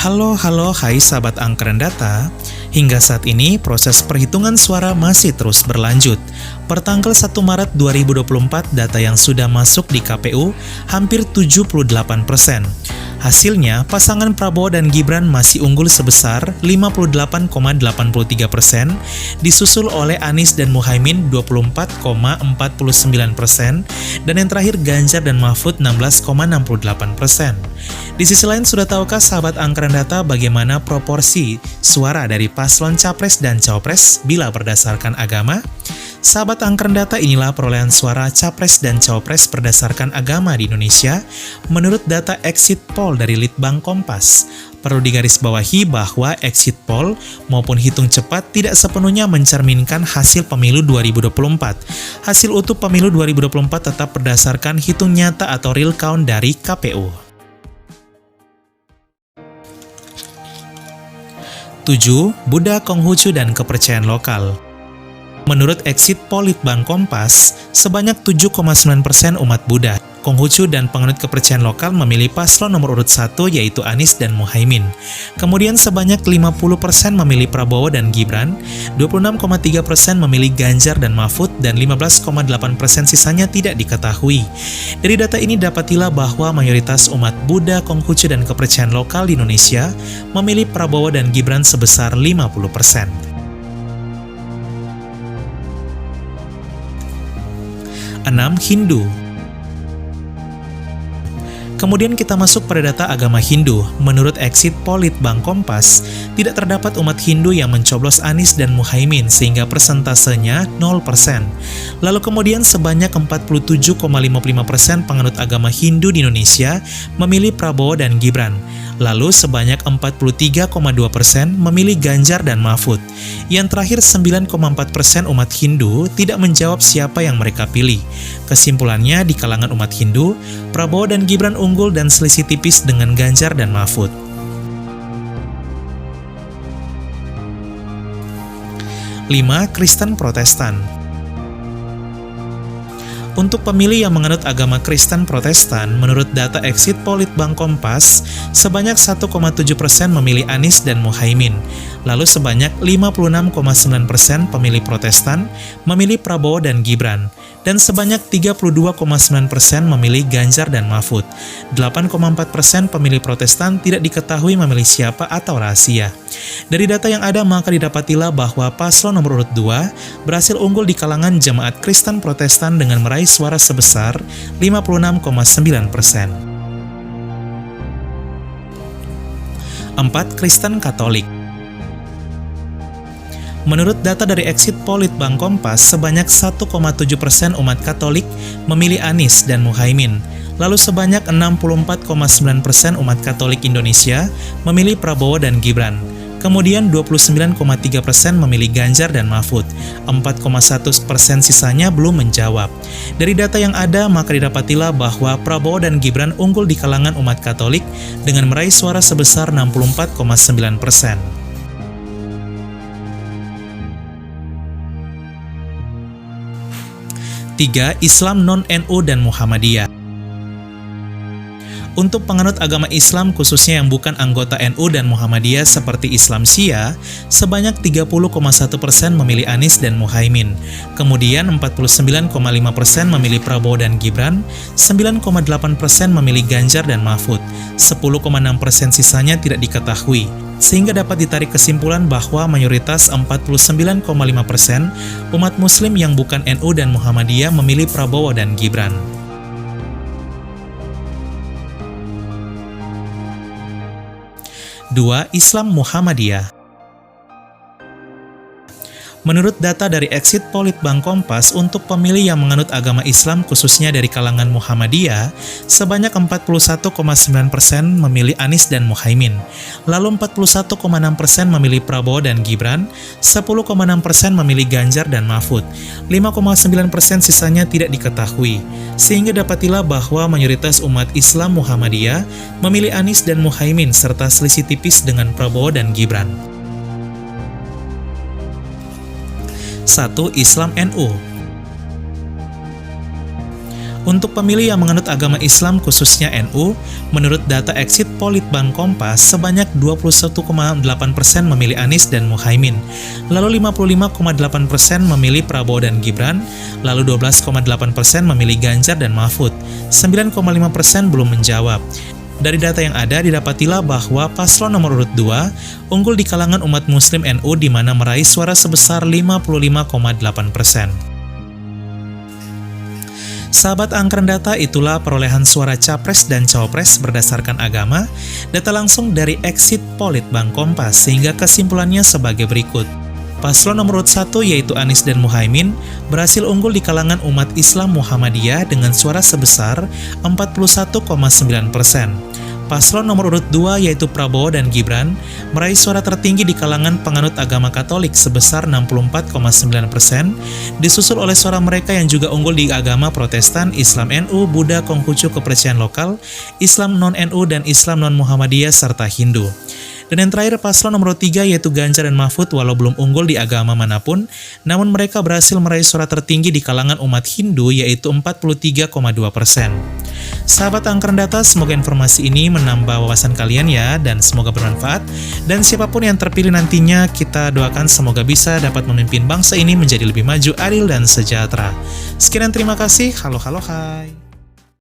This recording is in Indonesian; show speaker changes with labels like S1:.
S1: Hai sahabat angka dan data. Hingga saat ini, proses perhitungan suara masih terus berlanjut. Pertanggal 1 Maret 2024, data yang sudah masuk di KPU hampir 78%. Hasilnya, pasangan Prabowo dan Gibran masih unggul sebesar 58,83%, disusul oleh Anies dan Muhaimin 24,49%, dan yang terakhir Ganjar dan Mahfud 16,68%. Di sisi lain, sudah tahukah sahabat angka dan data bagaimana proporsi suara dari paslon Capres dan Cawapres bila berdasarkan agama? Sahabat angka dan data, inilah perolehan suara Capres dan Cawapres berdasarkan agama di Indonesia menurut data exit poll dari Litbang Kompas. Perlu digarisbawahi bahwa exit poll maupun hitung cepat tidak sepenuhnya mencerminkan hasil pemilu 2024. Hasil utuh pemilu 2024 tetap berdasarkan hitung nyata atau real count dari KPU. 7. Buddha, Konghucu, dan kepercayaan lokal. Menurut exit poll Litbang Kompas, sebanyak 7,9% umat Buddha, Konghucu, dan penganut kepercayaan lokal memilih paslon nomor urut 1 yaitu Anies dan Muhaimin. Kemudian sebanyak 50% memilih Prabowo dan Gibran, 26,3% memilih Ganjar dan Mahfud, dan 15,8% sisanya tidak diketahui. Dari data ini dapatilah bahwa mayoritas umat Buddha, Konghucu, dan kepercayaan lokal di Indonesia memilih Prabowo dan Gibran sebesar 50%. 6. Hindu. Kemudian kita masuk pada data agama Hindu. Menurut exit poll Litbang Kompas, tidak terdapat umat Hindu yang mencoblos Anies dan Muhaimin sehingga persentasenya 0%. Lalu kemudian sebanyak 47,55% penganut agama Hindu di Indonesia memilih Prabowo dan Gibran. Lalu sebanyak 43,2% memilih Ganjar dan Mahfud. Yang terakhir 9,4% umat Hindu tidak menjawab siapa yang mereka pilih. Kesimpulannya, di kalangan umat Hindu, Prabowo dan Gibran unggul dan selisih tipis dengan Ganjar dan Mahfud. 5. Kristen Protestan. Untuk pemilih yang menganut agama Kristen Protestan, menurut data exit poll Litbang Kompas, sebanyak 1,7% memilih Anies dan Muhaimin. Lalu sebanyak 56,9% pemilih Protestan memilih Prabowo dan Gibran. Dan sebanyak 32,9% memilih Ganjar dan Mahfud. 8,4% pemilih Protestan tidak diketahui memilih siapa atau rahasia. Dari data yang ada, maka didapatilah bahwa paslon nomor urut 2 berhasil unggul di kalangan jemaat Kristen Protestan dengan meraih suara sebesar 56,9%. 4. Kristen Katolik. Menurut data dari exit poll Litbang Kompas, sebanyak 1,7% umat Katolik memilih Anies dan Muhaimin. Lalu sebanyak 64,9% umat Katolik Indonesia memilih Prabowo dan Gibran. Kemudian 29,3% memilih Ganjar dan Mahfud. 4,1% sisanya belum menjawab. Dari data yang ada, maka didapatilah bahwa Prabowo dan Gibran unggul di kalangan umat Katolik dengan meraih suara sebesar 64,9%. 3. Islam non-NU dan Muhammadiyah. Untuk penganut agama Islam khususnya yang bukan anggota NU dan Muhammadiyah seperti Islam Syiah, sebanyak 30,1% memilih Anies dan Muhaimin. Kemudian 49,5% memilih Prabowo dan Gibran, 9,8% memilih Ganjar dan Mahfud, 10,6% sisanya tidak diketahui. Sehingga dapat ditarik kesimpulan bahwa mayoritas 49,5% umat Muslim yang bukan NU dan Muhammadiyah memilih Prabowo dan Gibran. 2. Islam Muhammadiyah. Menurut data dari exit poll Litbang Kompas, untuk pemilih yang menganut agama Islam khususnya dari kalangan Muhammadiyah, sebanyak 41,9% memilih Anies dan Muhaimin. Lalu 41,6% memilih Prabowo dan Gibran, 10,6% memilih Ganjar dan Mahfud, 5,9% sisanya tidak diketahui. Sehingga dapatilah bahwa mayoritas umat Islam Muhammadiyah memilih Anies dan Muhaimin serta selisih tipis dengan Prabowo dan Gibran. 1. Islam NU. Untuk pemilih yang menganut agama Islam khususnya NU, menurut data exit Politbang Kompas, sebanyak 21,8% memilih Anies dan Muhaimin, lalu 55,8% memilih Prabowo dan Gibran, lalu 12,8% memilih Ganjar dan Mahfud, 9,5% belum menjawab. Dari data yang ada, didapatilah bahwa paslon nomor urut 2 unggul di kalangan umat muslim NU di mana meraih suara sebesar 55,8%. Sahabat anggaran data, itulah perolehan suara capres dan cawapres berdasarkan agama, data langsung dari exit Politbang Kompas, sehingga kesimpulannya sebagai berikut. Paslon nomor urut 1 yaitu Anies dan Muhaimin berhasil unggul di kalangan umat Islam Muhammadiyah dengan suara sebesar 41,9%. Paslon nomor urut 2 yaitu Prabowo dan Gibran meraih suara tertinggi di kalangan penganut agama Katolik sebesar 64,9%, disusul oleh suara mereka yang juga unggul di agama Protestan, Islam NU, Buddha, Konghucu, kepercayaan lokal, Islam non-NU, dan Islam non-Muhammadiyah, serta Hindu. Dan yang terakhir, paslon nomor 3 yaitu Ganjar dan Mahfud walau belum unggul di agama manapun, namun mereka berhasil meraih suara tertinggi di kalangan umat Hindu yaitu 43,2%. Sahabat anggaran data, semoga informasi ini menambah wawasan kalian ya, dan semoga bermanfaat. Dan siapapun yang terpilih nantinya, kita doakan semoga bisa dapat memimpin bangsa ini menjadi lebih maju, adil, dan sejahtera. Sekian, terima kasih. Halo, hai.